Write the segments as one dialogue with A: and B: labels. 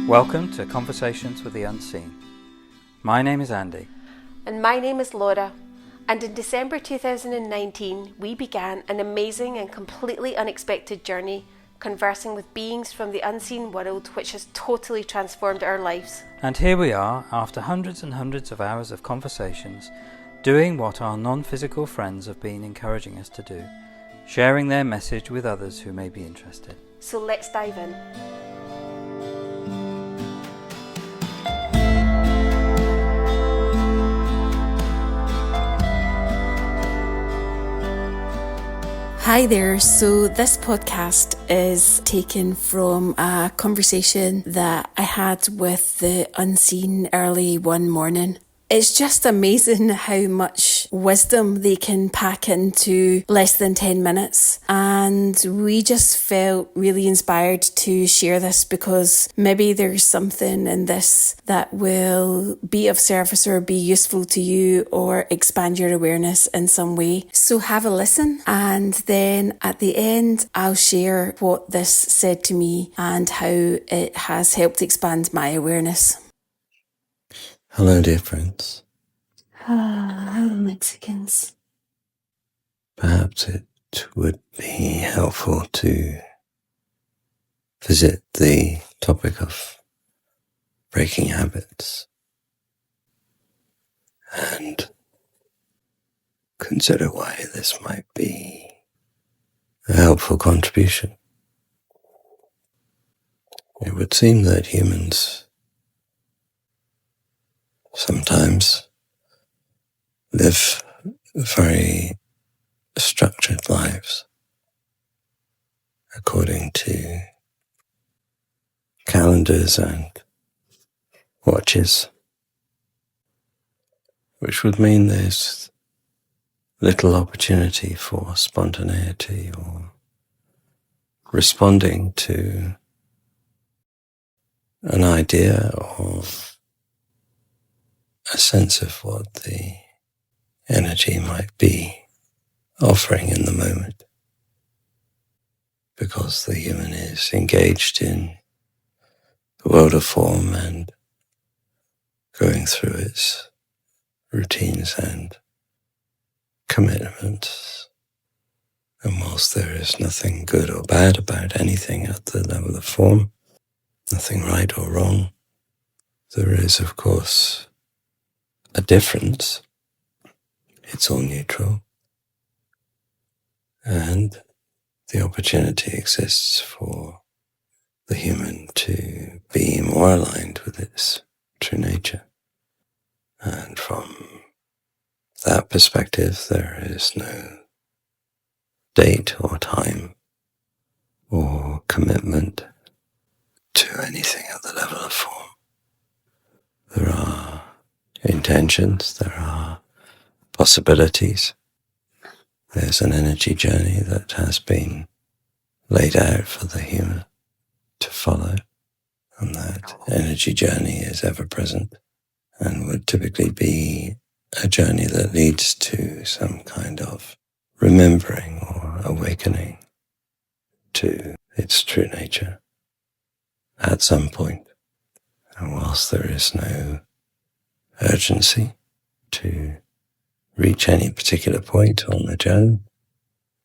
A: Welcome to Conversations with the Unseen. My name is Andy.
B: And my name is Laura. And in December 2019, we began an amazing and completely unexpected journey, conversing with beings from the unseen world, which has totally transformed our lives.
A: And here we are, after hundreds and hundreds of hours of conversations, doing what our non-physical friends have been encouraging us to do, sharing their message with others who may be interested.
B: So let's dive in. Hi there. So this podcast is taken from a conversation that I had with the unseen early one morning. It's just amazing how much wisdom they can pack into less than 10 minutes. And we just felt really inspired to share this because maybe there's something in this that will be of service or be useful to you or expand your awareness in some way. So have a listen, and then at the end, I'll share what this said to me and how it has helped expand my awareness.
C: Hello, dear friends.
B: Hello, Mexicans.
C: Perhaps it would be helpful to visit the topic of breaking habits and consider why this might be a helpful contribution. It would seem that humans sometimes live very structured lives according to calendars and watches, which would mean there's little opportunity for spontaneity or responding to an idea or a sense of what the energy might be offering in the moment, because the human is engaged in the world of form and going through its routines and commitments. And whilst there is nothing good or bad about anything at the level of form, nothing right or wrong, there is, of course, a difference. It's all neutral, and the opportunity exists for the human to be more aligned with its true nature. And from that perspective, there is no date or time or commitment to anything at the level of form. There are intentions, there are possibilities. There's an energy journey that has been laid out for the human to follow, and that energy journey is ever present and would typically be a journey that leads to some kind of remembering or awakening to its true nature at some point. And whilst there is no urgency to reach any particular point on the journey,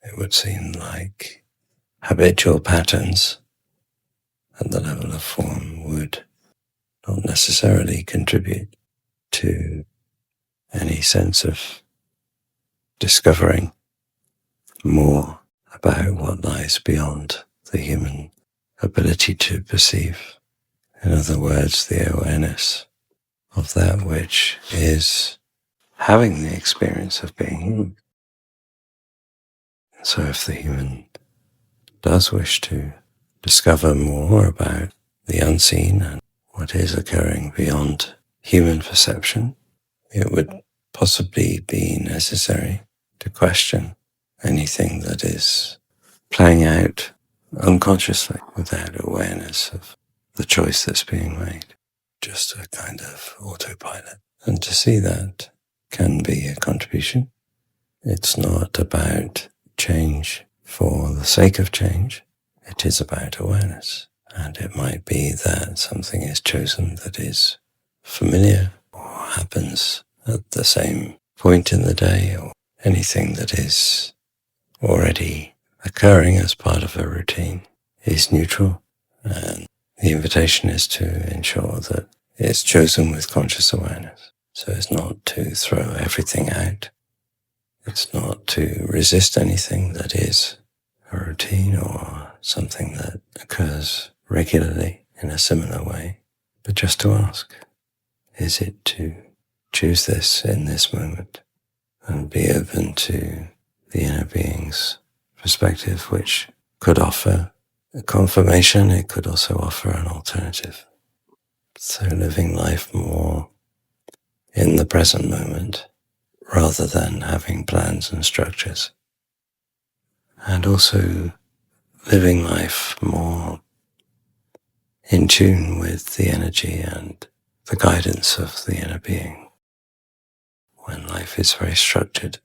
C: it would seem like habitual patterns at the level of form would not necessarily contribute to any sense of discovering more about what lies beyond the human ability to perceive. In other words, the awareness of that which is having the experience of being human. So if the human does wish to discover more about the unseen and what is occurring beyond human perception, it would possibly be necessary to question anything that is playing out unconsciously without awareness of the choice that's being made. Just a kind of autopilot. And to see that can be a contribution. It's not about change for the sake of change. It is about awareness And it might be that something is chosen that is familiar or happens at the same point in the day, or anything that is already occurring as part of a routine is neutral. And the invitation is to ensure that it's chosen with conscious awareness. So it's not to throw everything out. It's not to resist anything that is a routine or something that occurs regularly in a similar way, but just to ask, is it to choose this in this moment and be open to the inner being's perspective, which could offer a confirmation, it could also offer an alternative. So living life more in the present moment rather than having plans and structures. And also living life more in tune with the energy and the guidance of the inner being. When life is very structured,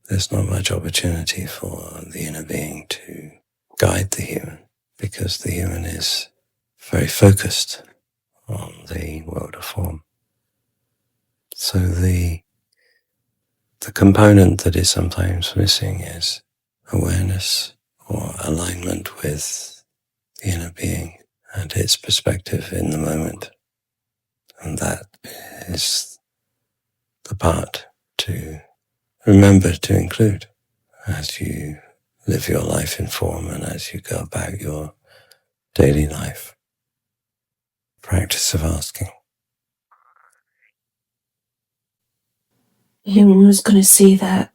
C: there's not much opportunity for the inner being to guide the human, because the human is very focused on the world of form. So the component that is sometimes missing is awareness or alignment with the inner being and its perspective in the moment. And that is the part to remember to include as you live your life in form and as you go about your daily life. Practice of asking.
B: I was going to say that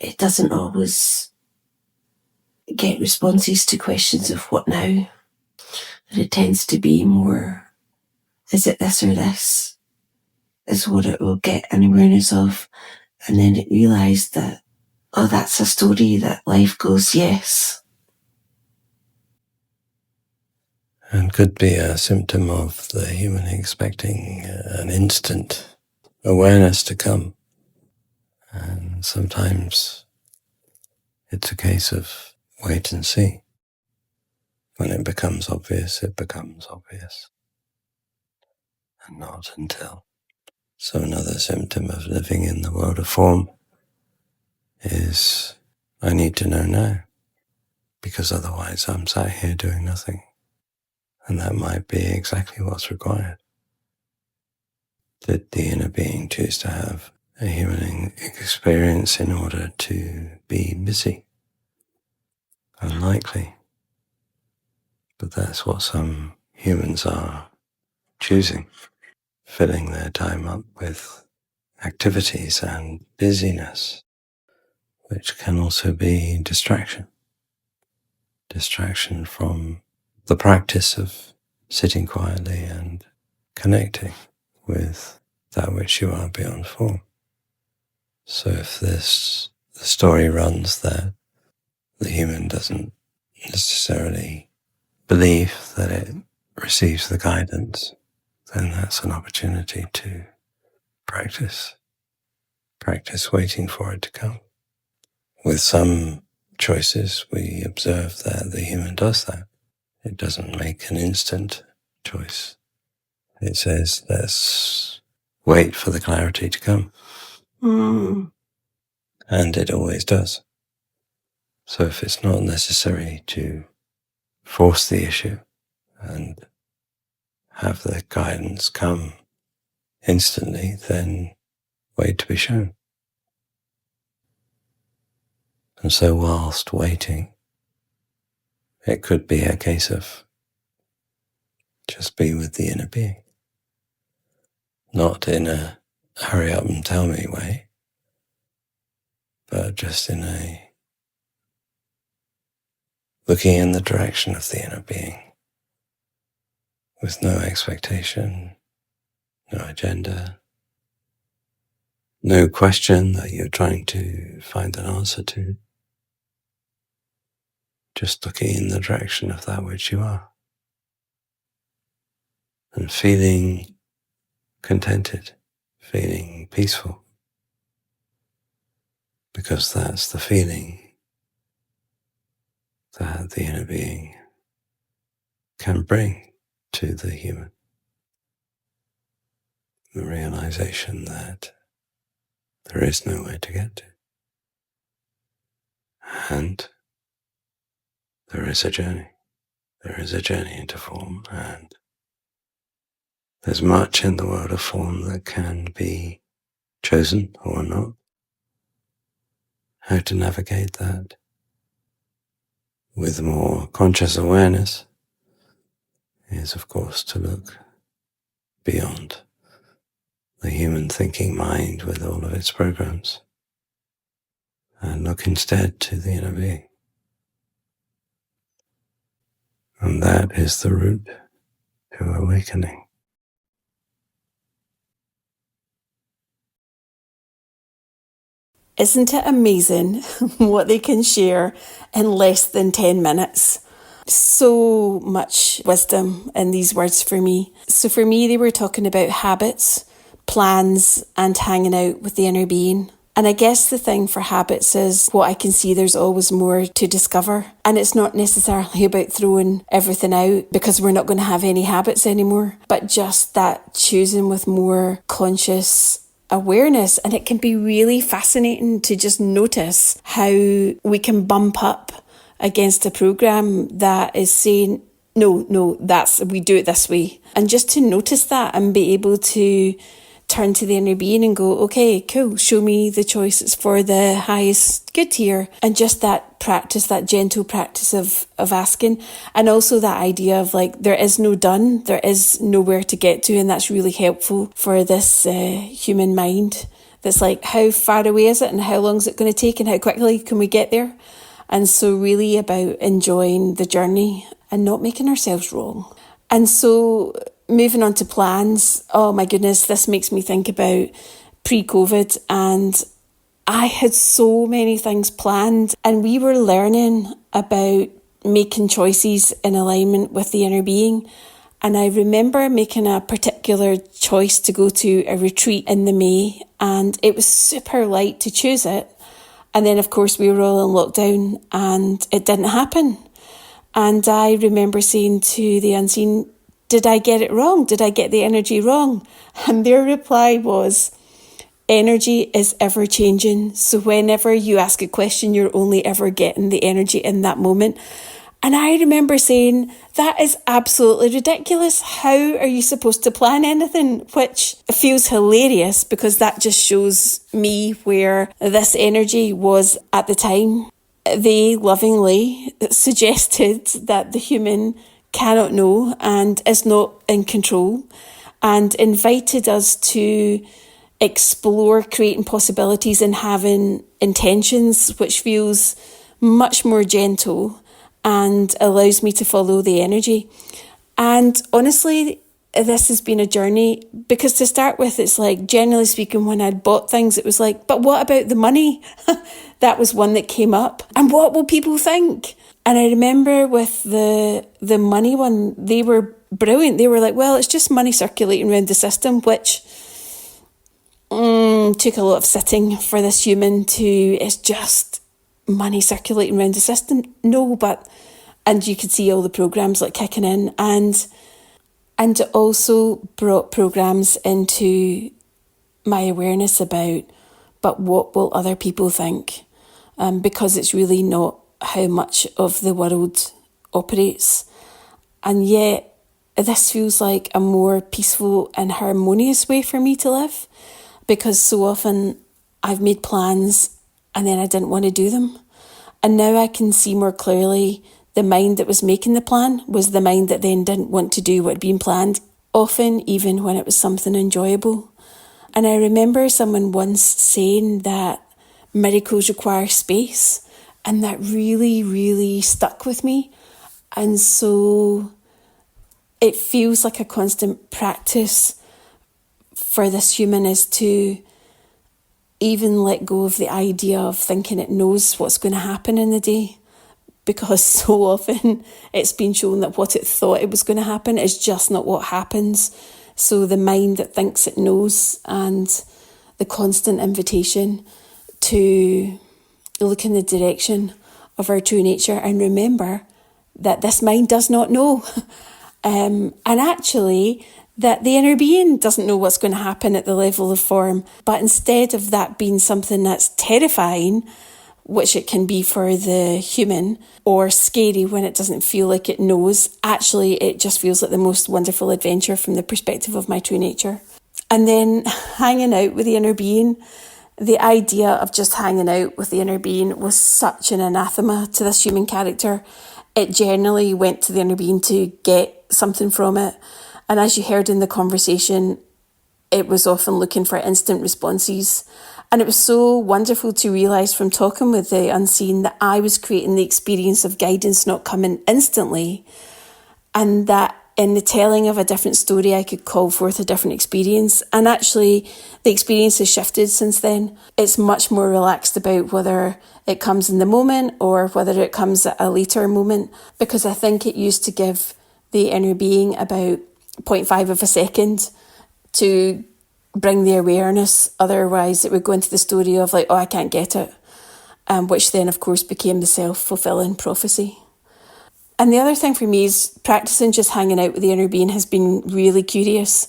B: it doesn't always get responses to questions of what now. That it tends to be more, is it this or this? Is what it will get an awareness of. And then it realised that, oh, that's a story that life goes, yes.
C: And could be a symptom of the human expecting an instant awareness to come. And sometimes it's a case of wait and see. When it becomes obvious, it becomes obvious. And not until. So another symptom of living in the world of form is I need to know now, because otherwise I'm sat here doing nothing. And that might be exactly what's required. Did the inner being choose to have a human experience in order to be busy? Unlikely. But that's what some humans are choosing, filling their time up with activities and busyness, which can also be distraction. Distraction from the practice of sitting quietly and connecting with that which you are beyond form. So if the story runs that the human doesn't necessarily believe that it receives the guidance, then that's an opportunity to practice waiting for it to come. With some choices, we observe that the human does that. It doesn't make an instant choice. It says, let's wait for the clarity to come. And it always does. So if it's not necessary to force the issue and have the guidance come instantly, then wait to be shown. And so whilst waiting, it could be a case of just be with the inner being. Not in a hurry up and tell me way, but just in a looking in the direction of the inner being with no expectation, no agenda, no question that you're trying to find an answer to. Just looking in the direction of that which you are and feeling contented, feeling peaceful, because that's the feeling that the inner being can bring to the human. The realization that there is nowhere to get to. And there is a journey. There is a journey into form, and there's much in the world of form that can be chosen or not. How to navigate that with more conscious awareness is, of course, to look beyond the human thinking mind with all of its programs and look instead to the inner being. And that is the route to awakening.
B: Isn't it amazing what they can share in less than 10 minutes? So much wisdom in these words for me. So for me, they were talking about habits, plans, and hanging out with the inner being. And I guess the thing for habits is what I can see there's always more to discover. And it's not necessarily about throwing everything out because we're not going to have any habits anymore, but just that choosing with more conscious awareness. And it can be really fascinating to just notice how we can bump up against a program that is saying, no, we do it this way. And just to notice that and be able to turn to the inner being and go, okay, cool, show me the choices for the highest good here. And just that practice, that gentle practice of asking. And also that idea of like, there is no done, there is nowhere to get to. And that's really helpful for this human mind. That's like, how far away is it and how long is it going to take and how quickly can we get there? And so really about enjoying the journey and not making ourselves wrong. And so moving on to plans, oh my goodness, this makes me think about pre-COVID, and I had so many things planned, and we were learning about making choices in alignment with the inner being. And I remember making a particular choice to go to a retreat in the May, and it was super light to choose it. And then of course we were all in lockdown and it didn't happen. And I remember saying to the unseen, did I get it wrong? Did I get the energy wrong? And their reply was, energy is ever changing. So whenever you ask a question, you're only ever getting the energy in that moment. And I remember saying, that is absolutely ridiculous. How are you supposed to plan anything? Which feels hilarious because that just shows me where this energy was at the time. They lovingly suggested that the human cannot know and is not in control, and invited us to explore creating possibilities and having intentions, which feels much more gentle and allows me to follow the energy. And honestly, this has been a journey, because to start with, it's like, generally speaking, when I'd bought things, it was like, but what about the money? That was one that came up. And what will people think? And I remember with the money one, they were brilliant. They were like, well, it's just money circulating around the system, which took a lot of sitting for this human to, it's just money circulating around the system. No, but, and you could see all the programs like kicking in, and it also brought programs into my awareness about, but what will other people think? Because it's really not how much of the world operates. And yet this feels like a more peaceful and harmonious way for me to live, because so often I've made plans and then I didn't want to do them. And now I can see more clearly the mind that was making the plan was the mind that then didn't want to do what had been planned, often even when it was something enjoyable. And I remember someone once saying that miracles require space, and that really, really stuck with me. And so it feels like a constant practice for this human is to even let go of the idea of thinking it knows what's going to happen in the day, because so often it's been shown that what it thought it was going to happen is just not what happens. So the mind that thinks it knows, and the constant invitation to look in the direction of our true nature and remember that this mind does not know. And actually, that the inner being doesn't know what's going to happen at the level of form. But instead of that being something that's terrifying, which it can be for the human, or scary when it doesn't feel like it knows, actually it just feels like the most wonderful adventure from the perspective of my true nature. And then hanging out with the inner being, the idea of just hanging out with the inner being was such an anathema to this human character. It generally went to the inner being to get something from it. And as you heard in the conversation, it was often looking for instant responses. And it was so wonderful to realise from talking with the unseen that I was creating the experience of guidance not coming instantly, and that in the telling of a different story, I could call forth a different experience. And actually, the experience has shifted since then. It's much more relaxed about whether it comes in the moment or whether it comes at a later moment, because I think it used to give the inner being about 0.5 of a second to bring the awareness. Otherwise, it would go into the story of like, oh, I can't get it, which then, of course, became the self-fulfilling prophecy. And the other thing for me is practicing just hanging out with the inner being has been really curious.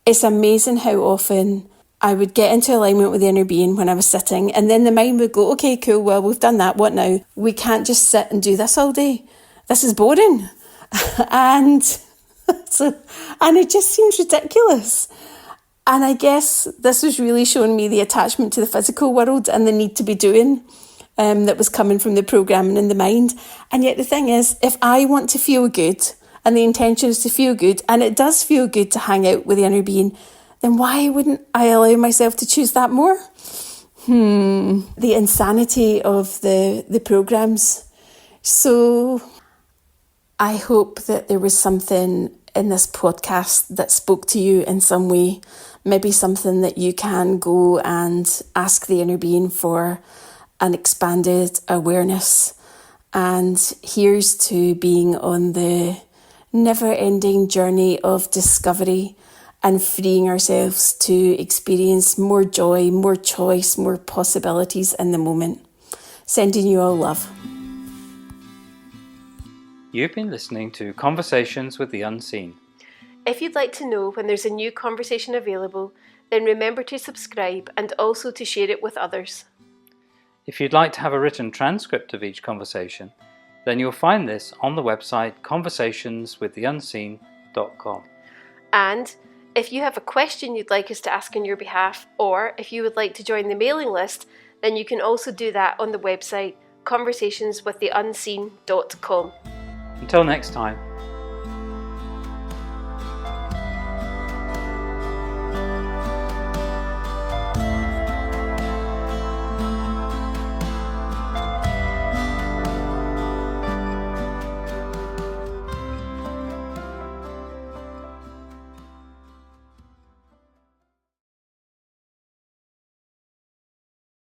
B: It's amazing how often I would get into alignment with the inner being when I was sitting, and then the mind would go, okay, cool, well, we've done that, what now? We can't just sit and do this all day. This is boring. and it just seems ridiculous. And I guess this was really showing me the attachment to the physical world and the need to be doing that was coming from the programming in the mind. And yet the thing is, if I want to feel good, and the intention is to feel good, and it does feel good to hang out with the inner being, then why wouldn't I allow myself to choose that more? The insanity of the programs. So I hope that there was something in this podcast that spoke to you in some way, maybe something that you can go and ask the inner being for an expanded awareness. And here's to being on the never-ending journey of discovery and freeing ourselves to experience more joy, more choice, more possibilities in the moment. Sending you all love.
A: You've been listening to Conversations with the Unseen.
D: If you'd like to know when there's a new conversation available, then remember to subscribe and also to share it with others.
A: If you'd like to have a written transcript of each conversation, then you'll find this on the website conversationswiththeunseen.com.
D: And if you have a question you'd like us to ask on your behalf, or if you would like to join the mailing list, then you can also do that on the website conversationswiththeunseen.com.
A: Until next time.